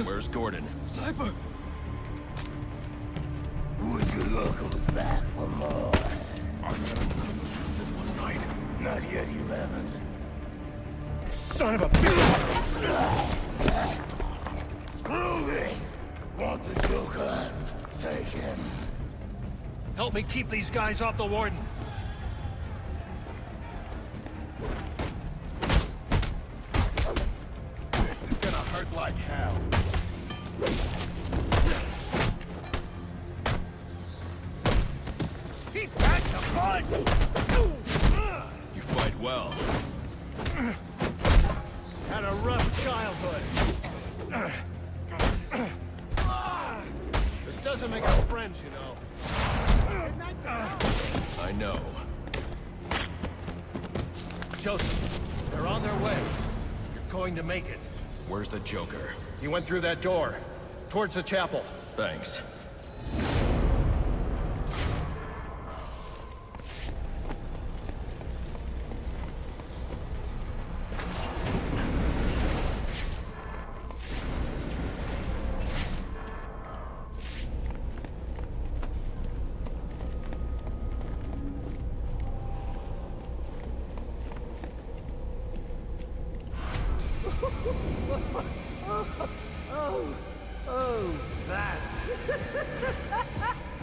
Where's Gordon? Sniper! Would you locals back for more? I've had enough of you for one night. Not yet, you haven't. Son of a bitch! Screw this! Want the Joker? Take him. Help me keep these guys off the Warden. This is gonna hurt like hell. He packs a punch! You fight well. Had a rough childhood. This doesn't make us friends, you know. I know. Joseph, they're on their way. You're going to make it. Where's the Joker? He went through that door, towards the chapel. Thanks. Oh, that's...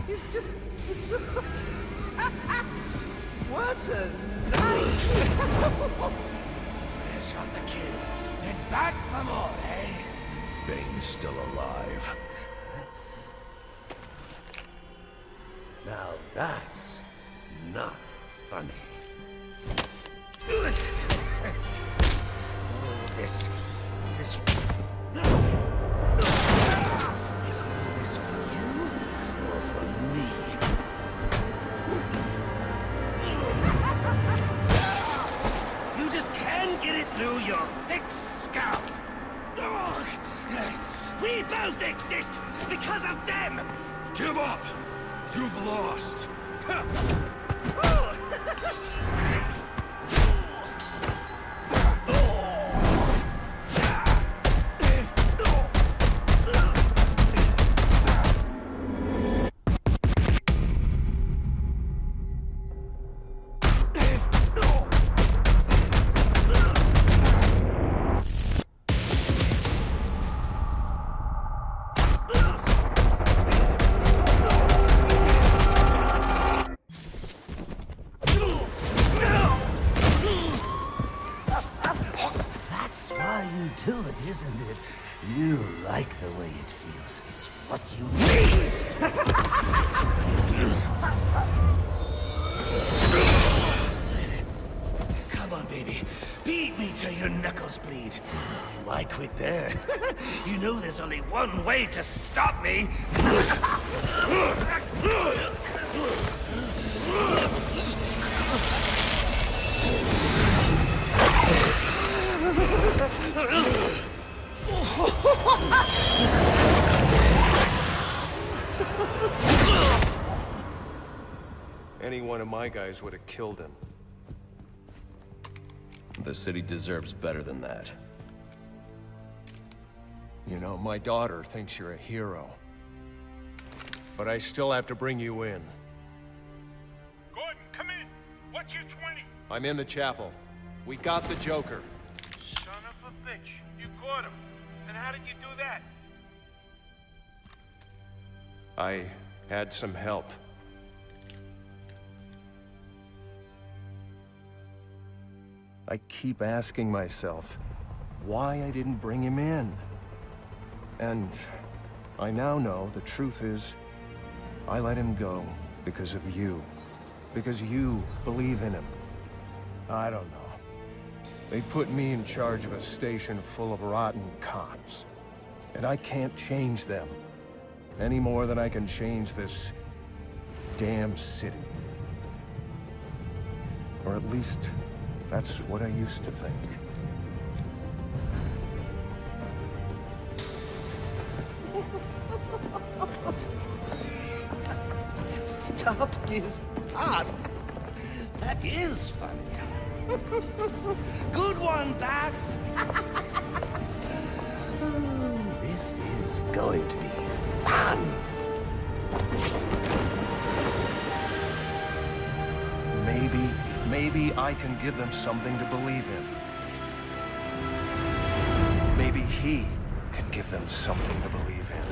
it's just... It's so... What a night! Finish off the kill, then back for more, eh? Bane's still alive. Now that's not funny. Oh, this... Is all this for you, or for me? You just can't get it through your thick scalp. We both exist because of them! Give up! You've lost! That's why you do it, isn't it? You like the way it feels. It's what you need! Come on, baby. Beat me till your knuckles bleed. And why quit there? You know there's only one way to stop me! Any one of my guys would have killed him. The city deserves better than that. You know, my daughter thinks you're a hero. But I still have to bring you in. Gordon, come in. What's your 20? I'm in the chapel. We got the Joker. Son of a bitch. You caught him. And how did you do that? I had some help. I keep asking myself why I didn't bring him in. And I now know the truth is, I let him go because of you. Because you believe in him. I don't know. They put me in charge of a station full of rotten cops. And I can't change them. Any more than I can change this damn city. Or at least, that's what I used to think. Stopped his heart. That is funny. Good one, Bats! going to be fun. Maybe I can give them something to believe in. Maybe he can give them something to believe in.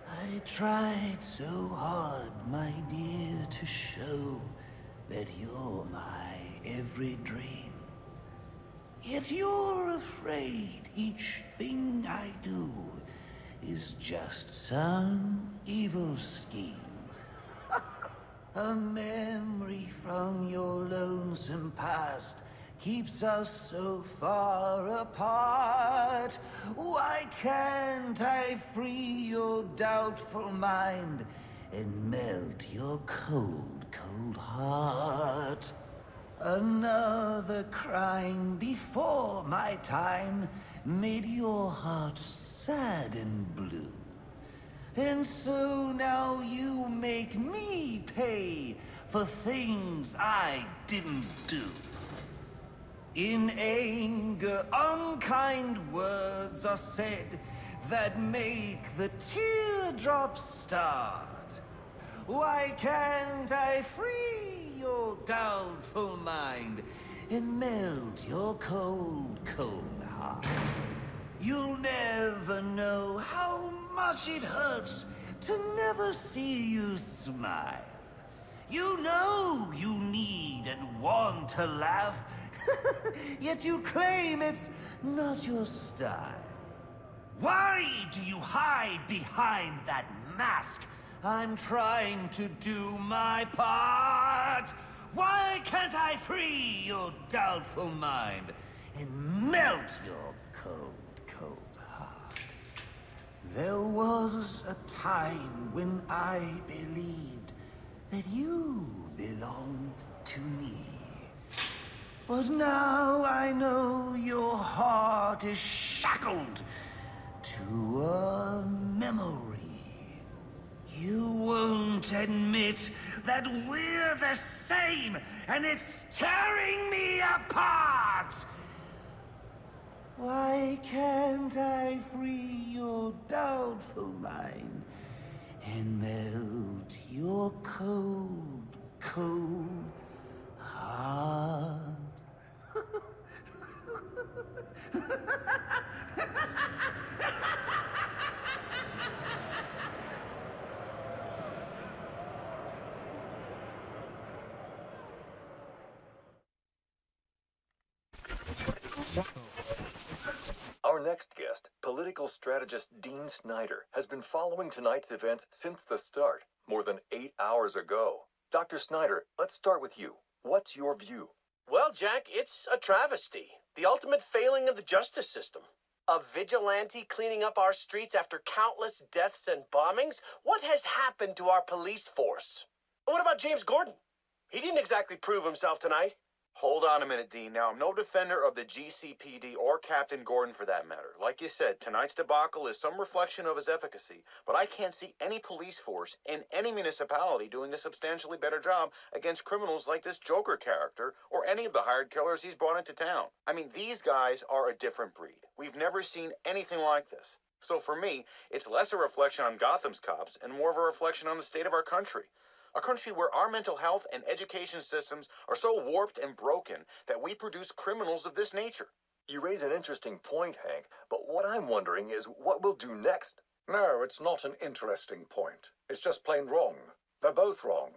I tried so hard, my dear, to show that you're my every dream. Yet you're afraid each thing I do is just some evil scheme. A memory from your lonesome past keeps us so far apart. Why can't I free your doubtful mind and melt your cold, cold heart? Another crime before my time made your heart sad and blue. And so now you make me pay for things I didn't do. In anger, unkind words are said that make the teardrops start. Why can't I free your doubtful mind and melt your cold, cold heart? You'll never know how much it hurts to never see you smile. You know you need and want to laugh, yet you claim it's not your style. Why do you hide behind that mask? I'm trying to do my part. Why can't I free your doubtful mind and melt your cold, cold heart? There was a time when I believed that you belonged to me. But now I know your heart is shackled to a memory. You won't admit that we're the same, and it's tearing me apart! Why can't I free your doubtful mind and melt your cold, cold heart? Our next guest, political strategist Dean Snyder, has been following tonight's events since the start, more than 8 hours ago. Dr. Snyder, let's start with you. What's your view? Well, Jack, it's a travesty. The ultimate failing of the justice system. A vigilante cleaning up our streets after countless deaths and bombings? What has happened to our police force? What about James Gordon? He didn't exactly prove himself tonight. Hold on a minute, Dean. Now, I'm no defender of the GCPD or Captain Gordon for that matter. Like you said, tonight's debacle is some reflection of his efficacy, but I can't see any police force in any municipality doing a substantially better job against criminals like this Joker character or any of the hired killers he's brought into town. I mean, these guys are a different breed. We've never seen anything like this. So for me, it's less a reflection on Gotham's cops and more of a reflection on the state of our country. A country where our mental health and education systems are so warped and broken that we produce criminals of this nature. You raise an interesting point, Hank, but what I'm wondering is what we'll do next. No, it's not an interesting point. It's just plain wrong. They're both wrong.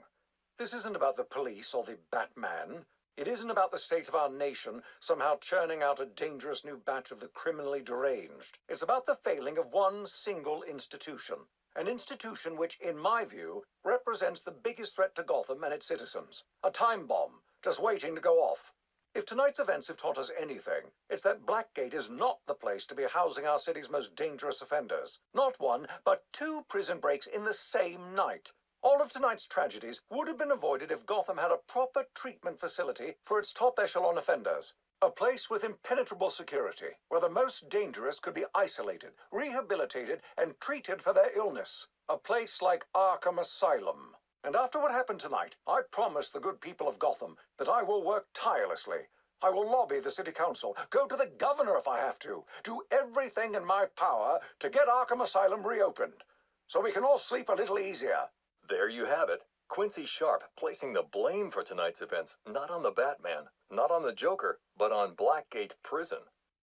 This isn't about the police or the Batman. It isn't about the state of our nation somehow churning out a dangerous new batch of the criminally deranged. It's about the failing of one single institution. An institution which, in my view, represents the biggest threat to Gotham and its citizens. A time bomb, just waiting to go off. If tonight's events have taught us anything, it's that Blackgate is not the place to be housing our city's most dangerous offenders. Not one, but 2 prison breaks in the same night. All of tonight's tragedies would have been avoided if Gotham had a proper treatment facility for its top echelon offenders. A place with impenetrable security, where the most dangerous could be isolated, rehabilitated, and treated for their illness. A place like Arkham Asylum. And after what happened tonight, I promise the good people of Gotham that I will work tirelessly. I will lobby the city council, go to the governor if I have to, do everything in my power to get Arkham Asylum reopened, so we can all sleep a little easier. There you have it. Quincy Sharp placing the blame for tonight's events not on the Batman, not on the Joker, but on Blackgate Prison,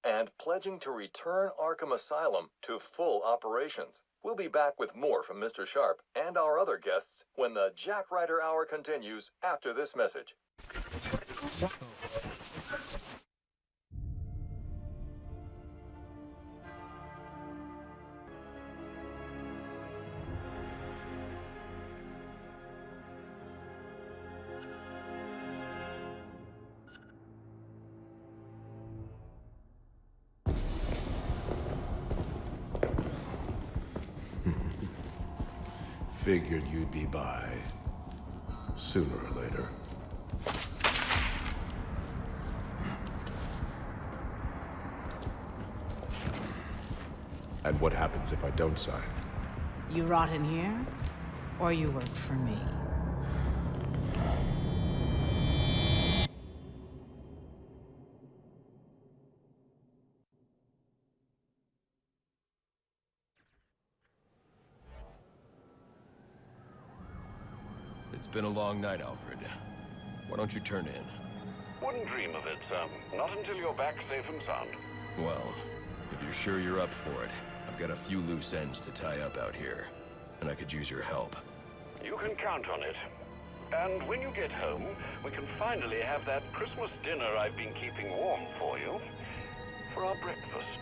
and pledging to return Arkham Asylum to full operations. We'll be back with more from Mr. Sharp and our other guests when the Jack Ryder Hour continues after this message. Figured you'd be by sooner or later. And what happens if I don't sign? You rot in here, or you work for me. It's been a long night, Alfred. Why don't you turn in? Wouldn't dream of it, not until you're back safe and sound. Well, if you're sure you're up for it, I've got a few loose ends to tie up out here, and I could use your help. You can count on it. And when you get home, we can finally have that Christmas dinner I've been keeping warm for you for our breakfast.